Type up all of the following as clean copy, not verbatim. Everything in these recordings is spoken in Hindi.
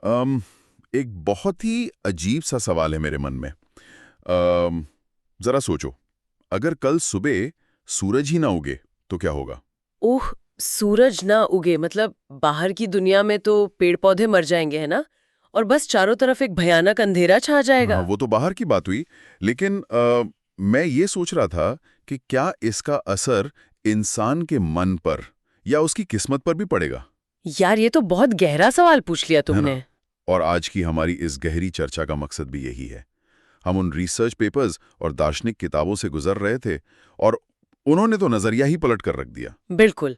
अम, एक बहुत ही अजीब सा सवाल है मेरे मन में। जरा सोचो, अगर कल सुबह सूरज ही ना उगे तो क्या होगा? ओह, सूरज ना उगे मतलब बाहर की दुनिया में तो पेड़ पौधे मर जाएंगे, है ना? और बस चारों तरफ एक भयानक अंधेरा छा हाँ, जाएगा। वो तो बाहर की बात हुई, लेकिन मैं ये सोच रहा था कि क्या इसका असर इंसान के मन पर या उसकी किस्मत पर भी पड़ेगा, यार, ये तो बहुत गहरा सवाल पूछ लिया है तुमने। ना? और आज की हमारी इस गहरी चर्चा का मकसद भी यही है। हम उन रिसर्च पेपर्स और दार्शनिक किताबों से गुजर रहे थे, और उन्होंने तो नजरिया ही पलट कर रख दिया। बिल्कुल।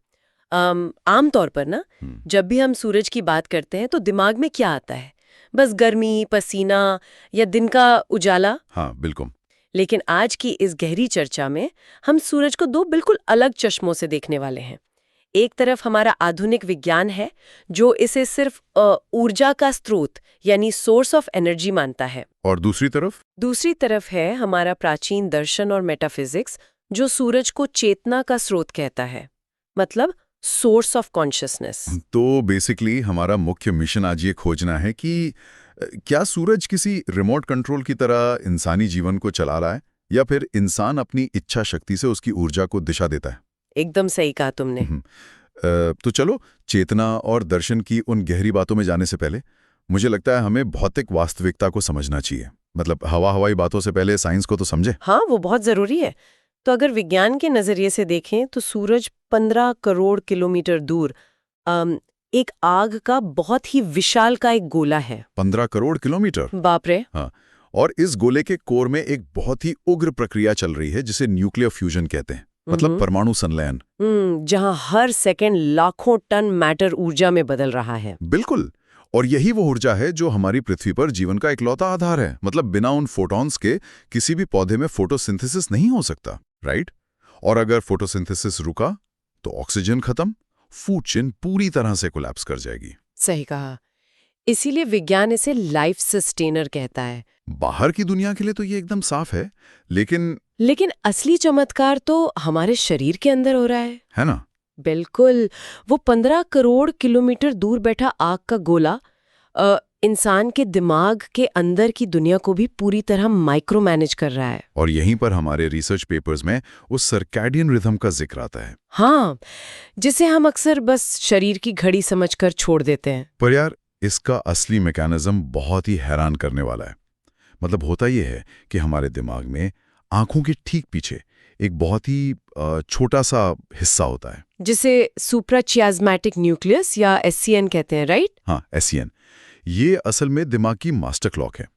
आम तौर पर ना, हम्म, जब भी हम सूरज की बात करते हैं तो दिमाग में क्या आता है? बस गर्मी, पसीना या दिन का उजाला। हाँ, बिल्कुल। लेकिन आज की इस गहरी चर्चा में हम सूरज को दो बिल्कुल अलग चश्मों से देखने वाले हैं। एक तरफ हमारा आधुनिक विज्ञान है, जो इसे सिर्फ ऊर्जा का स्रोत यानी सोर्स ऑफ एनर्जी मानता है। और दूसरी तरफ? दूसरी तरफ है हमारा प्राचीन दर्शन और मेटाफिजिक्स, जो सूरज को चेतना का स्रोत कहता है, मतलब सोर्स ऑफ कॉन्शियसनेस। तो बेसिकली हमारा मुख्य मिशन आज ये खोजना है कि क्या सूरज किसी रिमोट कंट्रोल की तरह इंसानी जीवन को चला रहा है, या फिर इंसान अपनी इच्छा शक्ति से उसकी ऊर्जा को दिशा देता है? एकदम सही कहा तुमने। हम्म, तो चलो, चेतना और दर्शन की उन गहरी बातों में जाने से पहले मुझे लगता है हमें भौतिक वास्तविकता को समझना चाहिए। मतलब हवाई बातों से पहले साइंस को तो समझे। हाँ, वो बहुत जरूरी है। तो अगर विज्ञान के नजरिए से देखें तो सूरज 15 करोड़ किलोमीटर दूर अम, एक आग का बहुत ही विशाल का एक गोला है। 15 करोड़ किलोमीटर? बाप रे। हाँ। और इस गोले के कोर में एक बहुत ही उग्र प्रक्रिया चल रही है जिसे न्यूक्लियर फ्यूजन कहते हैं, मतलब परमाणु संलयन। जहां हर सेकंड लाखों टन मैटर ऊर्जा में बदल रहा है। बिल्कुल। और यही वो ऊर्जा है जो हमारी पृथ्वी पर जीवन का इकलौता आधार है। मतलब बिना उन फोटॉन्स के किसी भी पौधे में फोटोसिंथेसिस नहीं हो सकता, राइट? और अगर फोटोसिंथेसिस रुका तो ऑक्सीजन खत्म, फूड चेन पूरी तरह से कोलैप्स कर जाएगी। सही कहा। इसीलिए विज्ञान इसे लाइफ सस्टेनर कहता है। बाहर की दुनिया के लिए तो ये एकदम साफ है, लेकिन लेकिन असली चमत्कार तो हमारे शरीर के अंदर हो रहा है ना? बिल्कुल। वो 15 करोड़ किलोमीटर दूर बैठा आग का गोला इंसान के दिमाग के अंदर की दुनिया को भी पूरी तरह माइक्रो मैनेज कर रहा है। और यहीं पर हमारे रिसर्च पेपर्स में उस सर्कैडियन रिथम का जिक्र आता है। हाँ, जिसे हम अक्सर बस शरीर की घड़ी समझकर छोड़ देते हैं। पर यार, इसका असली मैकेनिज्म बहुत ही हैरान करने वाला है। मतलब होता यह है कि हमारे दिमाग में आंखों के ठीक पीछे एक बहुत ही छोटा सा हिस्सा होता है, जिसे सुप्राचियाज्मैटिक न्यूक्लियस या एससीएन कहते हैं, राइट? हाँ, एससीएन। ये असल में दिमाग की मास्टर क्लॉक है।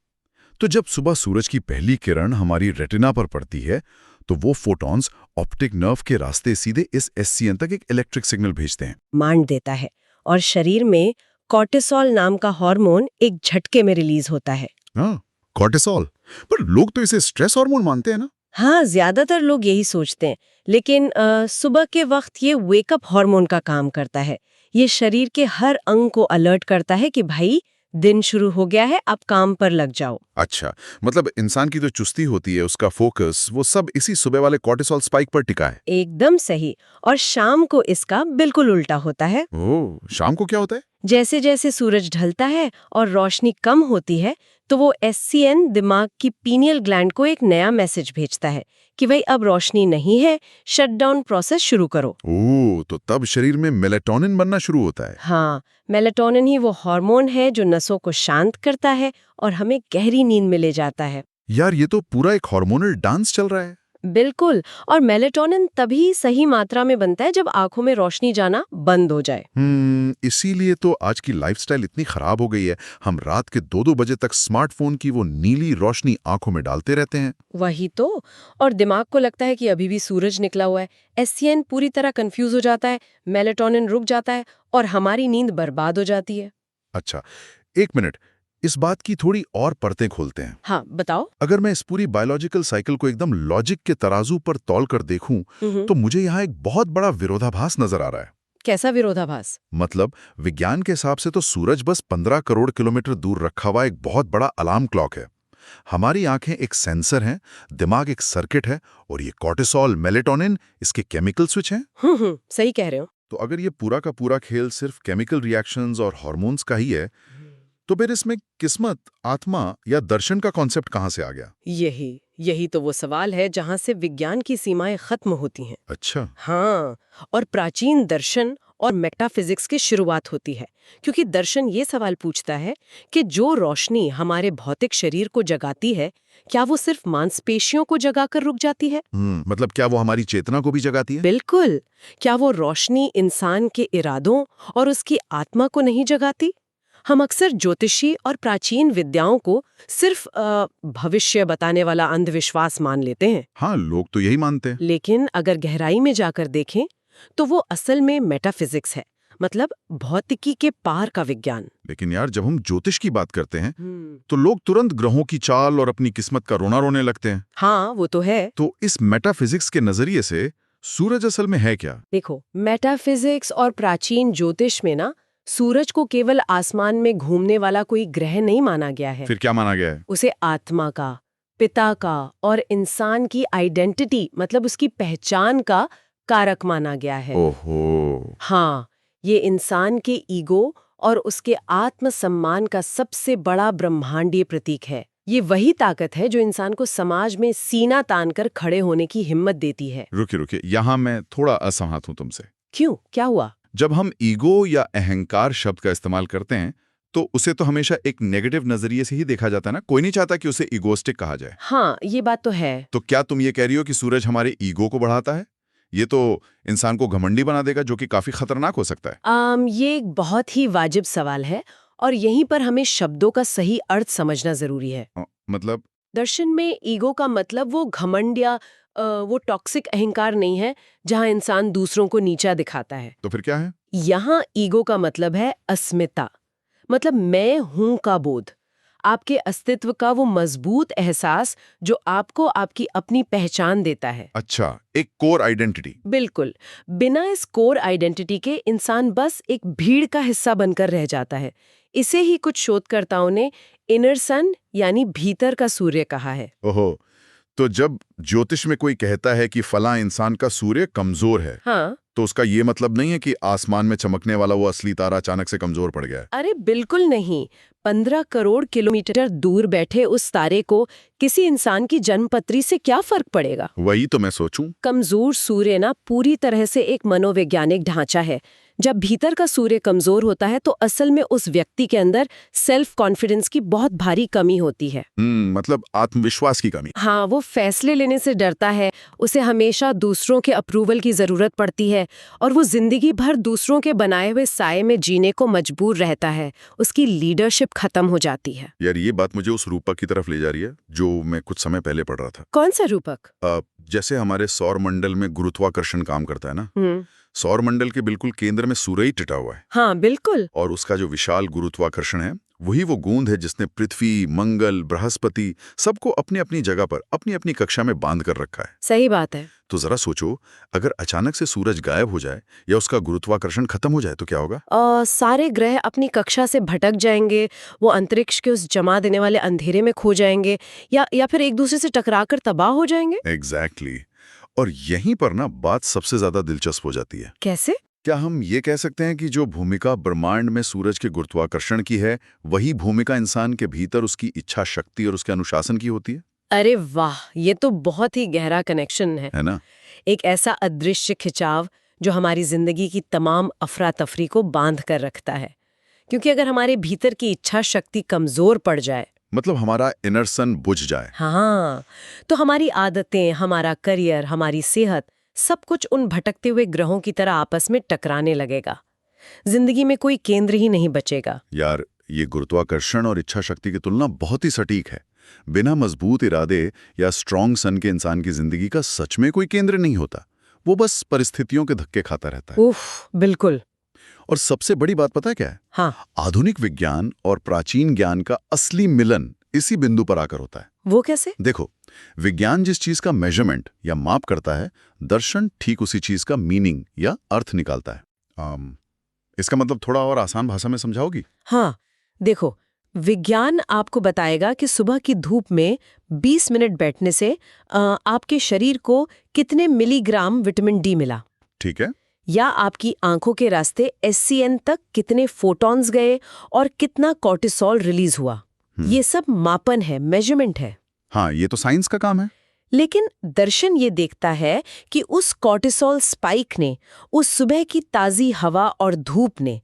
तो जब सुबह सूरज की पहली किरण हमारी रेटिना पर पड़ती है, तो वो फोटॉन्स ऑप्टिक नर्व के रास्ते सीधे इस एससीएन तक एक इलेक्ट्रिक सिग्नल भेजते हैं। मान देता है और शरीर में कॉर्टिसोल नाम का हार्मोन एक झटके में रिलीज होता है। हाँ, कॉर्टिसोल। पर लोग तो इसे स्ट्रेस हार्मोन मानते हैं ना? हाँ, ज्यादातर लोग यही सोचते हैं। लेकिन सुबह के वक्त ये वेकअप हार्मोन का काम करता है। ये शरीर के हर अंग को अलर्ट करता है कि भाई, दिन शुरू हो गया है, अब काम पर लग जाओ। अच्छा, मतलब इंसान की जो चुस्ती होती है, उसका फोकस, वो सब इसी सुबह वाले कॉर्टिसोल स्पाइक पर टिका है। एकदम सही। और शाम को इसका बिल्कुल उल्टा होता है। ओह, शाम को क्या होता है? जैसे जैसे सूरज ढलता है और रोशनी कम होती है, तो वो एससीएन दिमाग की पीनियल ग्लैंड को एक नया मैसेज भेजता है कि भाई, अब रोशनी नहीं है, शटडाउन प्रोसेस शुरू करो। ओह, तो तब शरीर में मेलेटोनिन बनना शुरू होता है। हाँ, मेलाटोनिन ही वो हार्मोन है जो नसों को शांत करता है और हमें गहरी नींद में ले जाता है। यार, ये तो पूरा एक हार्मोनल डांस चल रहा है। बिल्कुल। और मेलाटोनिन तभी सही मात्रा में बनता है जब आंखों में रोशनी जाना बंद हो जाए। इसीलिए तो आज की लाइफस्टाइल इतनी खराब हो गई है। हम रात के 2-2 बजे तक स्मार्टफोन की वो नीली रोशनी आंखों में डालते रहते हैं। वही तो। और दिमाग को लगता है कि अभी भी सूरज निकला हुआ है। एससीएन पूरी तरह कंफ्यूज हो जाता है, मेलाटोनिन रुक जाता है और हमारी नींद बर्बाद हो जाती है। अच्छा, एक मिनट, इस बात की थोड़ी और परतें खोलते हैं। हाँ, बताओ। अगर मैं इस पूरी बायोलॉजिकल साइकिल को एकदम लॉजिक के तराजू पर तौल कर देखूं, तो मुझे यहाँ एक बहुत बड़ा विरोधाभास नजर आ रहा है। कैसा विरोधाभास? मतलब विज्ञान के हिसाब से तो सूरज बस 15 करोड़ किलोमीटर दूर रखा हुआ एक बहुत बड़ा अलार्म क्लॉक है। हमारी आंखें एक सेंसर हैं, दिमाग एक सर्किट है, और ये कॉर्टिसोल, मेलेटोनिन इसके केमिकल स्विच हैं। सही कह रहे हो। तो अगर ये पूरा का पूरा खेल सिर्फ केमिकल रिएक्शंस और हार्मोन्स का ही है, तो फिर इसमें किस्मत, आत्मा या दर्शन का कॉन्सेप्ट कहाँ से आ गया? यही तो वो सवाल है जहां से विज्ञान की सीमाएं खत्म होती हैं। अच्छा। हाँ, और प्राचीन दर्शन और मेटाफिजिक्स की शुरुआत होती है, क्योंकि दर्शन ये सवाल पूछता है कि जो रोशनी हमारे भौतिक शरीर को जगाती है, क्या वो सिर्फ मांसपेशियों को जगाकर रुक जाती है? मतलब क्या वो हमारी चेतना को भी जगाती है? बिल्कुल। क्या वो रोशनी इंसान के इरादों और उसकी आत्मा को नहीं जगाती? हम अक्सर ज्योतिषी और प्राचीन विद्याओं को सिर्फ भविष्य बताने वाला अंधविश्वास मान लेते हैं। हाँ, लोग तो यही मानते हैं। लेकिन अगर गहराई में जाकर देखें तो वो असल में मेटाफिजिक्स है, मतलब भौतिकी के पार का विज्ञान। लेकिन यार, जब हम ज्योतिष की बात करते हैं तो लोग तुरंत ग्रहों की चाल और अपनी किस्मत का रोना रोने लगते हैं। हाँ, वो तो है। तो इस मेटाफिजिक्स के नजरिए से सूरज असल में है क्या? देखो, मेटाफिजिक्स और प्राचीन ज्योतिष में ना सूरज को केवल आसमान में घूमने वाला कोई ग्रह नहीं माना गया है। फिर क्या माना गया है? उसे आत्मा का, पिता का और इंसान की आइडेंटिटी, मतलब उसकी पहचान का कारक माना गया है। ओहो। हाँ, ये इंसान के ईगो और उसके आत्मसम्मान का सबसे बड़ा ब्रह्मांडीय प्रतीक है। ये वही ताकत है जो इंसान को समाज में सीना तानकर खड़े होने की हिम्मत देती है। रुकिए, यहाँ मैं थोड़ा असहमत हूँ तुमसे। क्यों, क्या हुआ? जब हम ईगो या अहंकार शब्द का इस्तेमाल करते हैं तो उसे तो हमेशा एक नेगेटिव नजरिए से ही देखा जाता है ना। कोई नहीं चाहता कि उसे ईगोस्टिक कहा जाए। हाँ, ये बात तो है। तो क्या तुम ये कह रही हो कि सूरज हमारे ईगो को बढ़ाता है? ये तो इंसान को घमंडी बना देगा, जो कि काफी खतरनाक हो सकता है। ये एक बहुत ही वाजिब सवाल है और यहीं पर हमें शब्दों का सही अर्थ समझना जरूरी है। मतलब? दर्शन में ईगो का मतलब वो घमंड या वो टॉक्सिक अहंकार नहीं है जहां इंसान दूसरों को नीचा दिखाता है। तो फिर क्या है? यहाँ ईगो का मतलब है अस्मिता, मतलब मैं हूं का बोध, आपके अस्तित्व का वो मजबूत एहसास जो आपको आपकी अपनी पहचान देता है। अच्छा, एक कोर आइडेंटिटी। बिल्कुल। बिना इस कोर आइडेंटिटी के इंसान बस एक भीड़ का हिस्सा बनकर रह जाता है। इसे ही कुछ शोधकर्ताओं ने इनर सन यानी भीतर का सूर्य कहा है। ओहो, तो जब ज्योतिष में कोई कहता है कि फला इंसान का सूर्य कमजोर है, हाँ, तो उसका ये मतलब नहीं है कि आसमान में चमकने वाला वो असली तारा अचानक से कमजोर पड़ गया है। अरे बिल्कुल नहीं। 15 करोड़ किलोमीटर दूर बैठे उस तारे को किसी इंसान की जन्मपत्री से क्या फर्क पड़ेगा? वही तो मैं सोचूं। कमजोर सूर्य ना पूरी तरह से एक मनोवैज्ञानिक ढांचा है। जब भीतर का सूर्य कमजोर होता है तो असल में उस व्यक्ति के अंदर सेल्फ कॉन्फिडेंस की बहुत भारी कमी होती है। मतलब आत्मविश्वास की कमी। हाँ, वो फैसले लेने से डरता है, उसे हमेशा दूसरों के अप्रूवल की जरूरत पड़ती है और वो जिंदगी भर दूसरों के बनाए हुए साये में जीने को मजबूर रहता है। उसकी लीडरशिप खत्म हो जाती है। यार, ये बात मुझे उस रूपक की तरफ ले जा रही है जो मैं कुछ समय पहले पढ़ रहा था। कौन सा रूपक? जैसे हमारे सौर मंडल में गुरुत्वाकर्षण काम करता है ना, सौर मंडल के बिल्कुल केंद्र में सूर्य ही टिटा हुआ है। हाँ, बिल्कुल। और उसका जो विशाल गुरुत्वाकर्षण है, वही वो गूंद है जिसने पृथ्वी, मंगल, बृहस्पति सबको अपनी अपनी जगह पर अपनी अपनी कक्षा में बांध कर रखा है। सही बात है। तो जरा सोचो, अगर अचानक से सूरज गायब हो जाए या उसका गुरुत्वाकर्षण खत्म हो जाए तो क्या होगा? सारे ग्रह अपनी कक्षा से भटक जाएंगे, वो अंतरिक्ष के उस जमा देने वाले अंधेरे में खो जाएंगे या फिर एक दूसरे से टकराकर तबाह हो जाएंगे। एग्जैक्टली। और यहीं पर ना बात सबसे ज्यादा दिलचस्प हो जाती है। कैसे? क्या हम ये कह सकते हैं कि जो भूमिका ब्रह्मांड में सूरज के गुरुत्वाकर्षण की है, वही भूमिका इंसान के भीतर उसकी इच्छा शक्ति और उसके अनुशासन की होती है? अरे वाह, ये तो बहुत ही गहरा कनेक्शन है ना? एक ऐसा अदृश्य खिंचाव जो हमारी जिंदगी की तमाम अफरा तफरी को बांध कर रखता है। क्योंकि अगर हमारे भीतर की इच्छा शक्ति कमजोर पड़ जाए, मतलब हमारा इनर सन बुझ जाए, हाँ, तो हमारी आदतें, हमारा करियर, हमारी सेहत, सब कुछ उन भटकते हुए ग्रहों की तरह आपस में टकराने लगेगा। जिंदगी में कोई केंद्र ही नहीं बचेगा। यार, ये गुरुत्वाकर्षण और इच्छा शक्ति की तुलना बहुत ही सटीक है। बिना मजबूत इरादे या स्ट्रॉन्ग सन के इंसान की जिंदगी का सच में कोई केंद्र नहीं होता। वो बस परिस्थितियों के धक्के खाता रहता है। उफ, बिल्कुल। और सबसे बड़ी बात पता है क्या है? हाँ, आधुनिक विज्ञान और प्राचीन ज्ञान का असली मिलन इसी बिंदु पर आकर होता है। वो कैसे? देखो, विज्ञान जिस चीज का मेजरमेंट या माप करता है, दर्शन ठीक उसी चीज का मीनिंग या अर्थ निकालता है। इसका मतलब थोड़ा और आसान भाषा में समझाओगी? हाँ, देखो, विज्ञान आपको बताएगा कि सुबह की धूप में 20 मिनट बैठने से आपके शरीर को कितने मिलीग्राम विटामिन डी मिला। ठीक है। या आपकी आंखों के रास्ते SCN तक कितने फोटॉन्स गए और कितना कॉर्टिसोल रिलीज हुआ। ये सब मापन है, मेजरमेंट है। हाँ, ये तो साइंस का काम है। लेकिन दर्शन ये देखता है कि उस कॉर्टिसोल स्पाइक ने, उस सुबह की ताज़ी हवा और धूप ने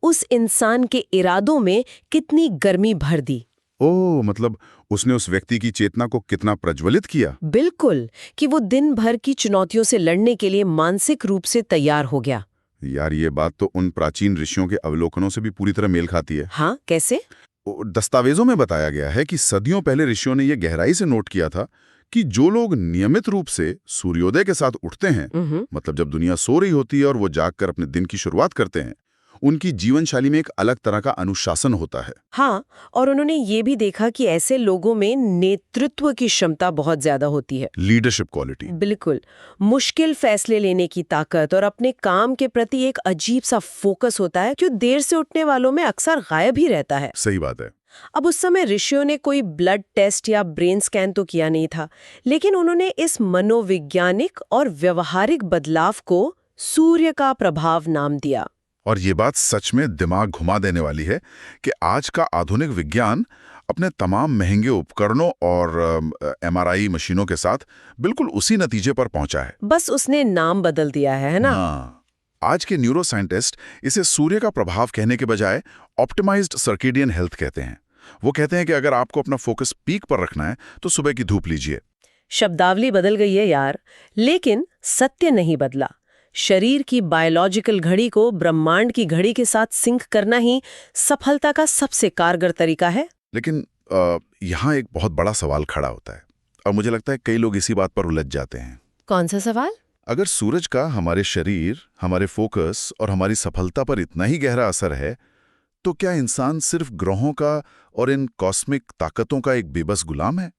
उस इंसान के इरादों में कितनी गर्मी भर दी। ओह, मतलब उसने उस व्यक्ति की चेतना को कितना प्रज्वलित किया। बिल्कुल, कि वो दिन भर की चुनौतियों से लड़ने के लिए मानसिक रूप से तैयार हो गया। यार, ये बात तो उन प्राचीन ऋषियों के अवलोकनों से भी पूरी तरह मेल खाती है। हाँ, कैसे? दस्तावेजों में बताया गया है कि सदियों पहले ऋषियों ने यह गहराई से नोट किया था कि जो लोग नियमित रूप से सूर्योदय के साथ उठते हैं, मतलब जब दुनिया सो रही होती है और वो जागकर अपने दिन की शुरुआत करते हैं, उनकी जीवन शैली में एक अलग तरह का अनुशासन होता है। हाँ, और उन्होंने ये भी देखा कि ऐसे लोगों में नेतृत्व की क्षमता बहुत ज्यादा होती है। Leadership quality. बिल्कुल, मुश्किल फैसले लेने की ताकत और अपने काम के प्रति एक अजीब सा फोकस होता है, जो देर से उठने वालों में अक्सर गायब ही रहता है। सही बात है। अब उस समय ऋषियों ने कोई ब्लड टेस्ट या ब्रेन स्कैन तो किया नहीं था, लेकिन उन्होंने इस मनोवैज्ञानिक और व्यवहारिक बदलाव को सूर्य का प्रभाव नाम दिया। और ये बात सच में दिमाग घुमा देने वाली है कि आज का आधुनिक विज्ञान अपने तमाम महंगे उपकरणों और MRI मशीनों के साथ बिल्कुल उसी नतीजे पर पहुंचा है। बस उसने नाम बदल दिया है ना? हाँ, आज के न्यूरो साइंटिस्ट इसे सूर्य का प्रभाव कहने के बजाय ऑप्टिमाइज्ड सर्केडियन हेल्थ कहते हैं। वो कहते हैं कि अगर आपको अपना फोकस पीक पर रखना है तो सुबह की धूप लीजिए। शब्दावली बदल गई है यार, लेकिन सत्य नहीं बदला। शरीर की बायोलॉजिकल घड़ी को ब्रह्मांड की घड़ी के साथ सिंक करना ही सफलता का सबसे कारगर तरीका है। लेकिन यहाँ एक बहुत बड़ा सवाल खड़ा होता है और मुझे लगता है कई लोग इसी बात पर उलझ जाते हैं। कौन सा सवाल? अगर सूरज का हमारे शरीर, हमारे फोकस और हमारी सफलता पर इतना ही गहरा असर है, तो क्या इंसान सिर्फ ग्रहों का और इन कॉस्मिक ताकतों का एक बेबस गुलाम है?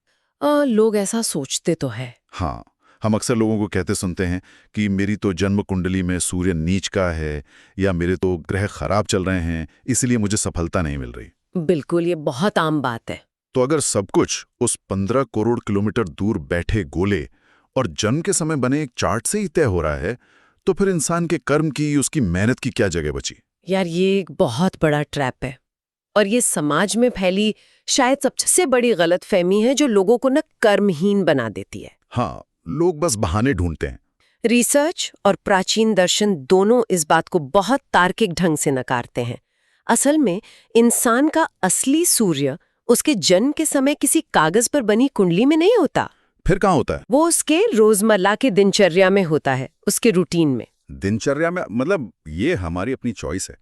लोग ऐसा सोचते तो है। हाँ, हम अक्सर लोगों को कहते सुनते हैं कि मेरी तो जन्म कुंडली में सूर्य नीच का है, या मेरे तो ग्रह खराब चल रहे हैं, इसलिए मुझे सफलता नहीं मिल रही। बिल्कुल, ये बहुत आम बात है। तो अगर सब कुछ उस 15 करोड़ किलोमीटर दूर बैठे गोले और जन्म के समय बने एक चार्ट से ही तय हो रहा है, तो फिर इंसान के कर्म की, उसकी मेहनत की क्या जगह बची? यार, ये एक बहुत बड़ा ट्रैप है और ये समाज में फैली शायद सबसे बड़ी गलतफहमी है, जो लोगों को न कर्महीन बना देती है। हाँ, लोग बस बहाने ढूंढते हैं। रिसर्च और प्राचीन दर्शन दोनों इस बात को बहुत तार्किक ढंग से नकारते हैं। असल में इंसान का असली सूर्य उसके जन्म के समय किसी कागज पर बनी कुंडली में नहीं होता। फिर कहाँ होता है? वो उसके रोजमर्रा के दिनचर्या में होता है, उसके रूटीन में। दिनचर्या में? मतलब ये हमारी अपनी चॉइस है,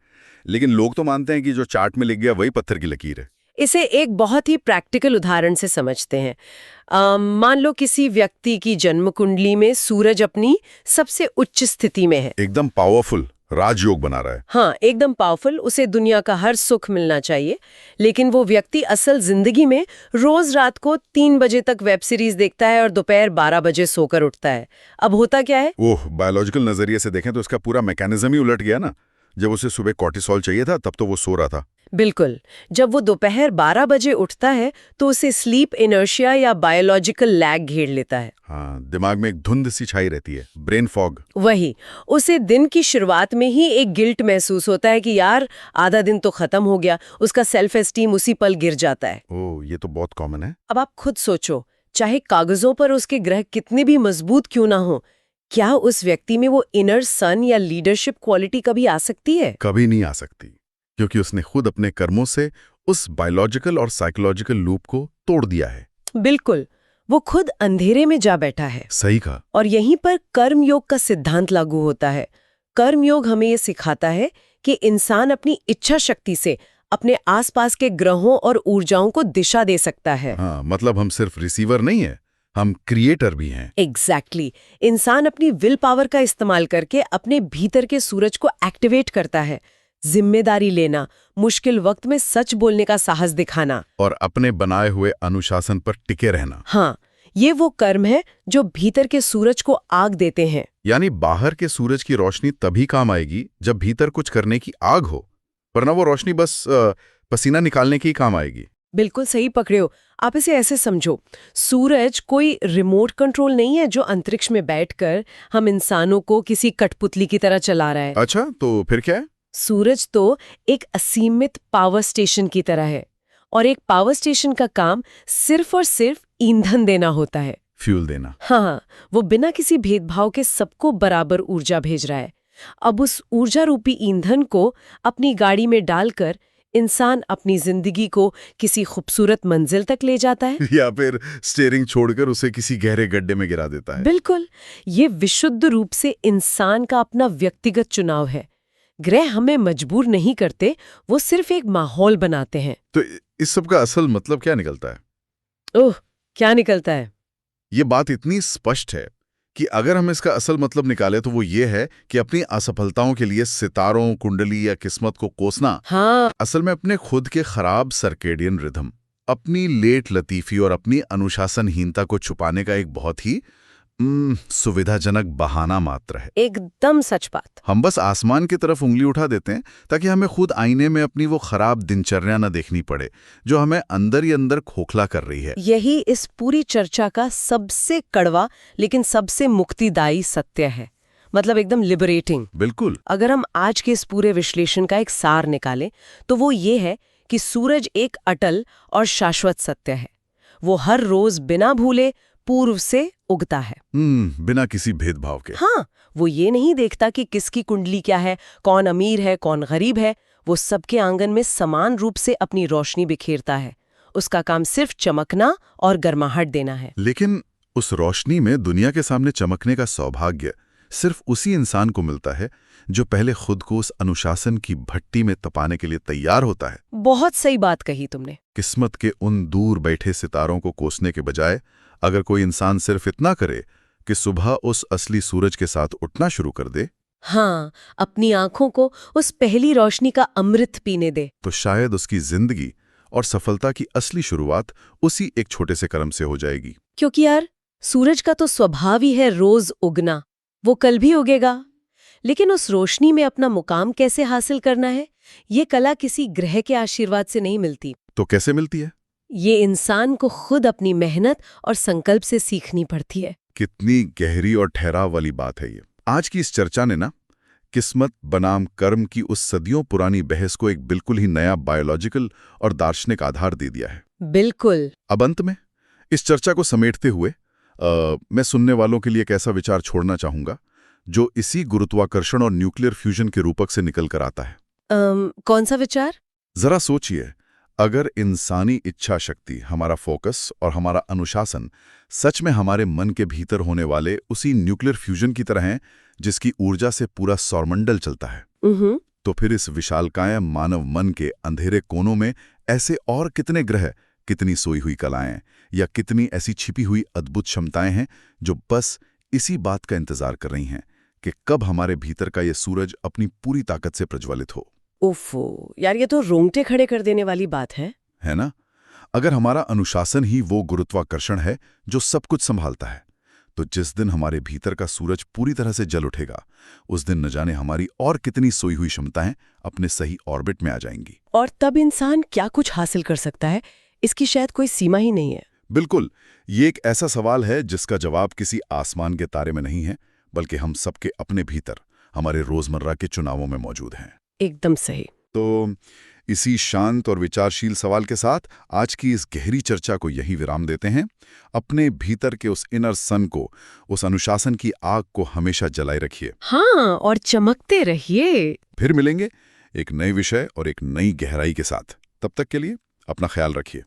लेकिन लोग तो मानते हैं कि जो चार्ट में लिख गया वही पत्थर की लकीर है। इसे एक बहुत ही प्रैक्टिकल उदाहरण से समझते हैं। मान लो किसी व्यक्ति की जन्म कुंडली में सूरज अपनी सबसे उच्च स्थिति में है, एकदम पावरफुल, राजयोग बना रहा है। हाँ, एकदम पावरफुल, उसे दुनिया का हर सुख मिलना चाहिए, लेकिन वो व्यक्ति असल जिंदगी में रोज रात को 3 बजे तक वेब सीरीज देखता है और दोपहर 12 बजे सोकर उठता है। अब होता क्या है? ओह, बायोलॉजिकल नजरिए से देखें तो इसका पूरा मैकेनिज्म ही उलट गया ना। जब उसे सुबह कॉर्टिसोल चाहिए था, तब तो वो सो रहा था। बिल्कुल, जब वो दोपहर 12 बजे उठता है तो उसे स्लीप इनर्शिया या बायोलॉजिकल लैग घेर लेता है। हाँ, दिमाग में एक धुंध सी छाई रहती है, ब्रेन फॉग। वही, उसे दिन की शुरुआत में ही एक गिल्ट महसूस होता है कि यार आधा दिन तो खत्म हो गया। उसका सेल्फ एस्टीम उसी पल गिर जाता है। ओह, ये तो बहुत कॉमन है। अब आप खुद सोचो, चाहे कागजों पर उसके ग्रह कितने भी मजबूत क्यों ना हो, क्या उस व्यक्ति में वो इनर सन या लीडरशिप क्वालिटी कभी आ सकती है? कभी नहीं आ सकती, क्योंकि उसने खुद अपने कर्मों से उस बायोलॉजिकल और साइकोलॉजिकल लूप को तोड़ दिया है। बिल्कुल, वो खुद अंधेरे में जा बैठा है। सही कहा। और यहीं पर कर्मयोग का सिद्धांत लागू होता है। कर्मयोग हमें ये सिखाता है कि इंसान अपनी इच्छा शक्ति से अपने आसपास के ग्रहों और ऊर्जाओं को दिशा दे सकता है। हाँ, मतलब हम सिर्फ रिसीवर नहीं है, हम क्रिएटर भी हैं। एग्जैक्टली। इंसान अपनी विल पावर का इस्तेमाल करके अपने भीतर के सूरज को एक्टिवेट करता है। जिम्मेदारी लेना, मुश्किल वक्त में सच बोलने का साहस दिखाना और अपने बनाए हुए अनुशासन पर टिके रहना। हाँ, ये वो कर्म है जो भीतर के सूरज को आग देते हैं। यानी बाहर के सूरज की रोशनी तभी काम आएगी जब भीतर कुछ करने की आग हो, वरना वो रोशनी बस पसीना निकालने की ही काम आएगी। बिल्कुल सही पकड़े हो। आप इसे ऐसे समझो, सूरज कोई रिमोट कंट्रोल नहीं है जो अंतरिक्ष में बैठकर हम इंसानों को किसी कठपुतली की तरह चला रहा है। अच्छा, तो फिर क्या है? सूरज तो एक असीमित पावर स्टेशन की तरह है, और एक पावर स्टेशन का काम सिर्फ और सिर्फ ईंधन देना होता है। फ्यूल देना। हाँ, वो बिना किसी भेदभाव के सबको बराबर ऊर्जा भेज रहा है। अब उस ऊर्जा रूपी ईंधन को अपनी गाड़ी में डालकर इंसान अपनी जिंदगी को किसी खूबसूरत मंजिल तक ले जाता है। या फिर स्टीयरिंग छोड़कर उसे किसी गहरे गड्ढे में गिरा देता है। बिल्कुल, ये विशुद्ध रूप से इंसान का अपना व्यक्तिगत चुनाव है। ग्रह हमें मजबूर नहीं करते, वो सिर्फ एक माहौल बनाते हैं। तो इस सब का असल मतलब क्या निकलता है? ओह, क्या निकलता है? ये बात इतनी स्पष्ट है कि अगर हम इसका असल मतलब निकालें तो वो ये है कि अपनी असफलताओं के लिए सितारों, कुंडली या किस्मत को कोसना हाँ, असल में अपने खुद के खराब सर्केडियन रिदम, अपनी लेट लतीफी और अपनी अनुशासनहीनता को छुपाने का एक बहुत ही सुविधाजनक बहाना मात्र है। एकदम सच बात। हम बस आसमान की तरफ उंगली उठा देते हैं ताकि हमें खुद आईने में अपनी वो खराब दिनचर्या न देखनी पड़े जो हमें अंदर ही अंदर खोखला कर रही है। यही इस पूरी चर्चा का सबसे कड़वा लेकिन सबसे मुक्तिदायी सत्य है, मतलब एकदम लिबरेटिंग। बिल्कुल। अगर हम आज के इस पूरे विश्लेषण का एक सार निकालें तो वो ये है कि सूरज एक अटल और शाश्वत सत्य है। वो हर रोज बिना भूले पूर्व से उगता है। बिना किसी भेदभाव के। हाँ, वो ये नहीं देखता कि किसकी कुंडली क्या है, कौन अमीर है, कौन गरीब है। वो सबके आंगन में समान रूप से अपनी रोशनी बिखेरता है। उसका काम सिर्फ चमकना और गर्माहट देना है। लेकिन उस रोशनी में दुनिया के सामने चमकने का सौभाग्य सिर्फ उसी इंसान को मिलता है जो पहले खुद को उस अनुशासन की भट्टी में तपाने के लिए तैयार होता है। बहुत सही बात कही तुमने। किस्मत के उन दूर बैठे सितारों को कोसने के बजाय अगर कोई इंसान सिर्फ इतना करे कि सुबह उस असली सूरज के साथ उठना शुरू कर दे, हाँ, अपनी आंखों को उस पहली रोशनी का अमृत पीने दे, तो शायद उसकी जिंदगी और सफलता की असली शुरुआत उसी एक छोटे से कर्म से हो जाएगी। क्योंकि यार, सूरज का तो स्वभाव ही है रोज उगना। वो कल भी उगेगा। लेकिन उस रोशनी में अपना मुकाम कैसे हासिल करना है, ये कला किसी ग्रह के आशीर्वाद से नहीं मिलती। तो कैसे मिलती है? ये इंसान को खुद अपनी मेहनत और संकल्प से सीखनी पड़ती है। कितनी गहरी और ठहराव वाली बात है ये। आज की इस चर्चा ने ना किस्मत बनाम कर्म की उस सदियों पुरानी बहस को एक बिल्कुल ही नया बायोलॉजिकल और दार्शनिक आधार दे दिया है। बिल्कुल। अब अंत में इस चर्चा को समेटते हुए मैं सुनने वालों के लिए एक ऐसा विचार छोड़ना चाहूंगा जो इसी गुरुत्वाकर्षण और न्यूक्लियर फ्यूजन के रूपक से निकल कर आता है। कौन सा विचार? जरा सोचिए, अगर इंसानी इच्छा शक्ति, हमारा फोकस और हमारा अनुशासन सच में हमारे मन के भीतर होने वाले उसी न्यूक्लियर फ्यूजन की तरह हैं जिसकी ऊर्जा से पूरा सौरमंडल चलता है, तो फिर इस विशालकाय मानव मन के अंधेरे कोनों में ऐसे और कितने ग्रह, कितनी सोई हुई कलाएं या कितनी ऐसी छिपी हुई अद्भुत क्षमताएं हैं जो बस इसी बात का इंतजार कर रही हैं कि कब हमारे भीतर का ये सूरज अपनी पूरी ताकत से प्रज्वलित हो। ओफो, यार ये तो रोंगटे खड़े कर देने वाली बात है ना? अगर हमारा अनुशासन ही वो गुरुत्वाकर्षण है जो सब कुछ संभालता है, तो जिस दिन हमारे भीतर का सूरज पूरी तरह से जल उठेगा, उस दिन न जाने हमारी और कितनी सोई हुई क्षमताएं अपने सही ऑर्बिट में आ जाएंगी। और तब इंसान क्या कुछ हासिल कर सकता है, इसकी शायद कोई सीमा ही नहीं है। बिल्कुल, ये एक ऐसा सवाल है जिसका जवाब किसी आसमान के तारे में नहीं है, बल्कि हम सबके अपने भीतर, हमारे रोजमर्रा के चुनावों में मौजूद हैं। एकदम सही। तो इसी शांत और विचारशील सवाल के साथ आज की इस गहरी चर्चा को यही विराम देते हैं। अपने भीतर के उस इनर सन को, उस अनुशासन की आग को हमेशा जलाए रखिए। हाँ, और चमकते रहिए। फिर मिलेंगे एक नए विषय और एक नई गहराई के साथ। तब तक के लिए अपना ख्याल रखिए।